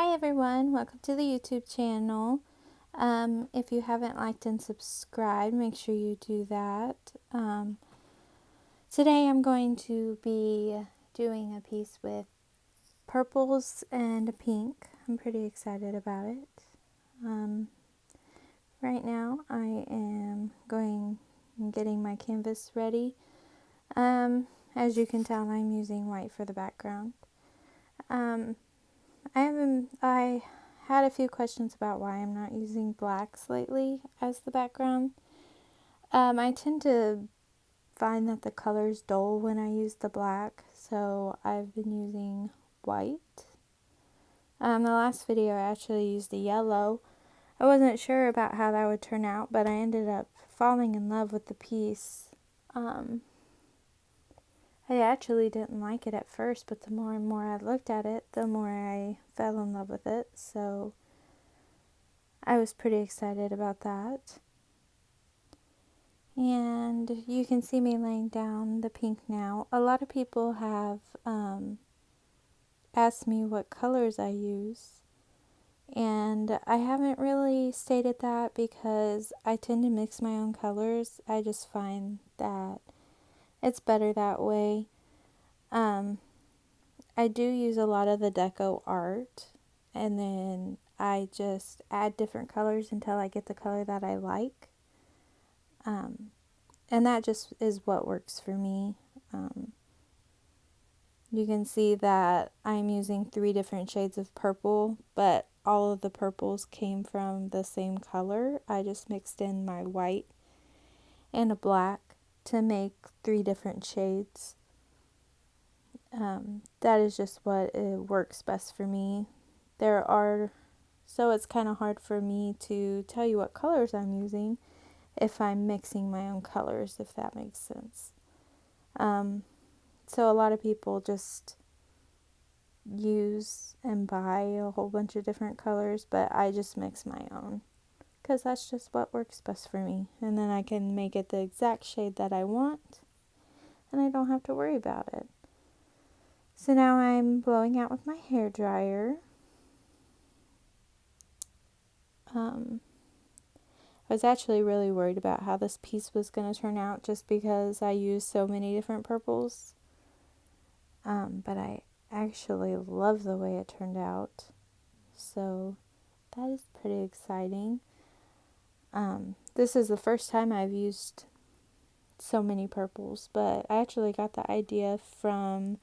Hi everyone, welcome to the YouTube channel. If you haven't liked and subscribed, make sure you do that. Today I'm going to be doing a piece with purples and a pink. I'm pretty excited about it. Right now I am getting my canvas ready. As you can tell, I'm using white for the background. I had a few questions about why I'm not using blacks lately as the background. I tend to find that the colors dull when I use the black, so I've been using white. The last video I actually used a yellow. I wasn't sure about how that would turn out, but I ended up falling in love with the piece. I actually didn't like it at first, but the more and more I looked at it, the more I fell in love with it. So I was pretty excited about that. And you can see me laying down the pink now. A lot of people have asked me what colors I use. And I haven't really stated that because I tend to mix my own colors. I just find that it's better that way. I do use a lot of the deco art, and then I just add different colors until I get the color that I like. And that just is what works for me. You can see that I'm using 3 different shades of purple, but all of the purples came from the same color. I just mixed in my white and a black to make 3 different shades. That is just what works best for me. So it's kind of hard for me to tell you what colors I'm using if I'm mixing my own colors, if that makes sense. So a lot of people just use and buy a whole bunch of different colors, but I just mix my own because that's just what works best for me. And then I can make it the exact shade that I want, and I don't have to worry about it. So now I'm blowing out with my hair dryer. I was actually really worried about how this piece was going to turn out just because I used so many different purples. But I actually love the way it turned out. So that is pretty exciting. This is the first time I've used so many purples, but I actually got the idea from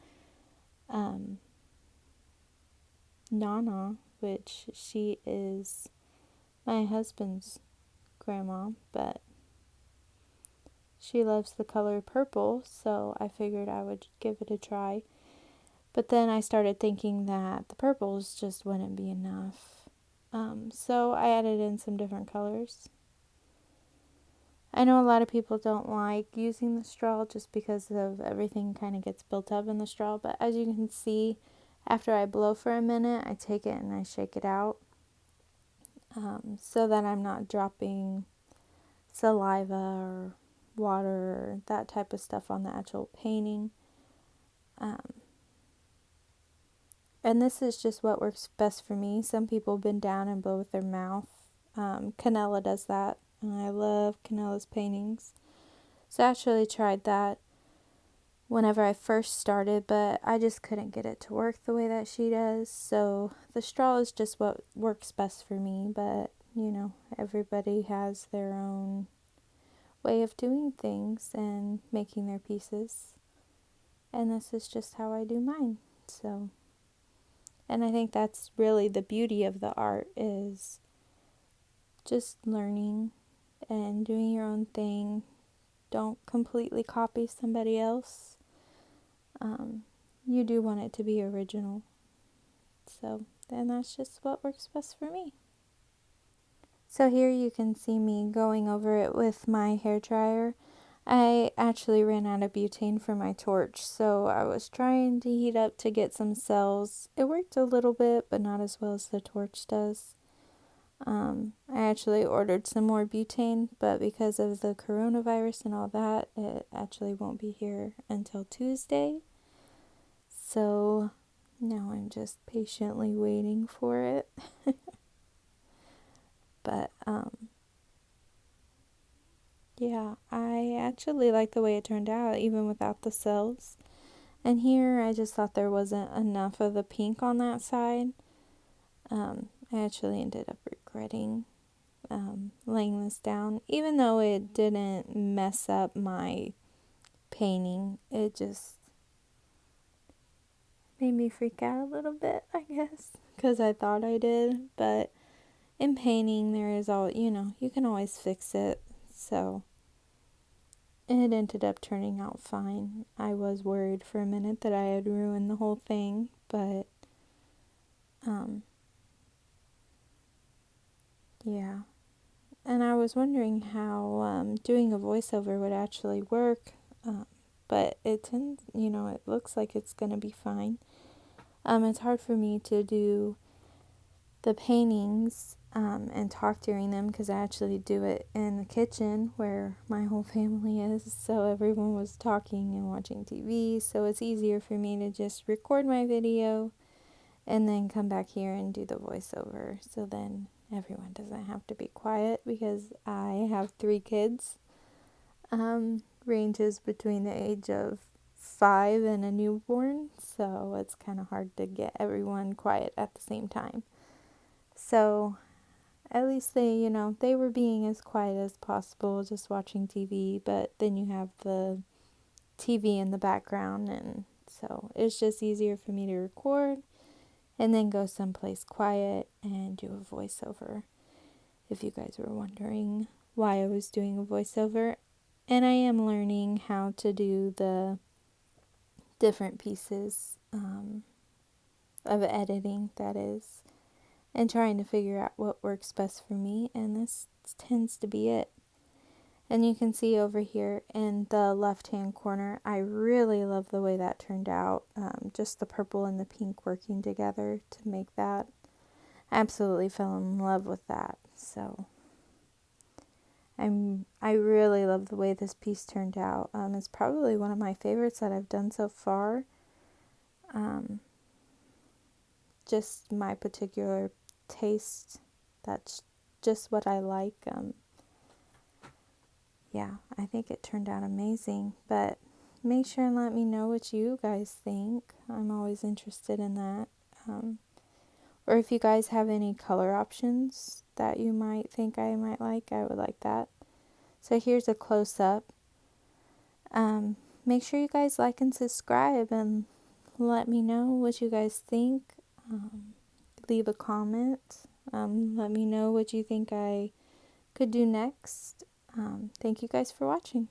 Nana, which she is my husband's grandma, but she loves the color purple, so I figured I would give it a try. But then I started thinking that the purples just wouldn't be enough. So I added in some different colors. I know a lot of people don't like using the straw just because of everything kind of gets built up in the straw, but as you can see, after I blow for a minute, I take it and I shake it out so that I'm not dropping saliva or water or that type of stuff on the actual painting. And this is just what works best for me. Some people bend down and blow with their mouth. Canella does that, and I love Canella's paintings. So I actually tried that whenever I first started, but I just couldn't get it to work the way that she does. So the straw is just what works best for me, but you know, everybody has their own way of doing things and making their pieces. And this is just how I do mine. So, and I think that's really the beauty of the art, is just learning and doing your own thing. Don't completely copy somebody else. You do want it to be original. So then that's just what works best for me. So here you can see me going over it with my hairdryer. I actually ran out of butane for my torch, so I was trying to heat up to get some cells. It worked a little bit, but not as well as the torch does. I actually ordered some more butane, but because of the coronavirus and all that, it actually won't be here until Tuesday. So Now I'm just patiently waiting for it. But, yeah, I actually like the way it turned out, even without the cells. And here, I just thought there wasn't enough of the pink on that side. I actually ended up regretting laying this down, even though it didn't mess up my painting. It just made me freak out a little bit, I guess, because I thought I did. But in painting, there is all, you can always fix it. So it ended up turning out fine. I was worried for a minute that I had ruined the whole thing, but yeah. And I was wondering how doing a voiceover would actually work, but it looks like it's going to be fine. It's hard for me to do the paintings and talk during them because I actually do it in the kitchen where my whole family is, so everyone was talking and watching TV, so it's easier for me to just record my video and then come back here and do the voiceover, so then everyone doesn't have to be quiet because I have 3 kids, ranges between the age of 5 and a newborn, so it's kind of hard to get everyone quiet at the same time. So at least they were being as quiet as possible, just watching TV, but then you have the TV in the background, and so it's just easier for me to record and then go someplace quiet and do a voiceover, if you guys were wondering why I was doing a voiceover. And I am learning how to do the different pieces of editing, that is, and trying to figure out what works best for me, and this tends to be it. And you can see over here in the left hand corner, I really love the way that turned out, just the purple and the pink working together to make that. I absolutely fell in love with that, so I really love the way this piece turned out. It's probably one of my favorites that I've done so far. Just my particular taste, that's just what I like. Yeah, I think it turned out amazing, but make sure and let me know what you guys think. I'm always interested in that. Or if you guys have any color options that you might think I might like, I would like that. So here's a close-up. Make sure you guys like and subscribe and let me know what you guys think. Leave a comment. Let me know what you think I could do next. Thank you guys for watching.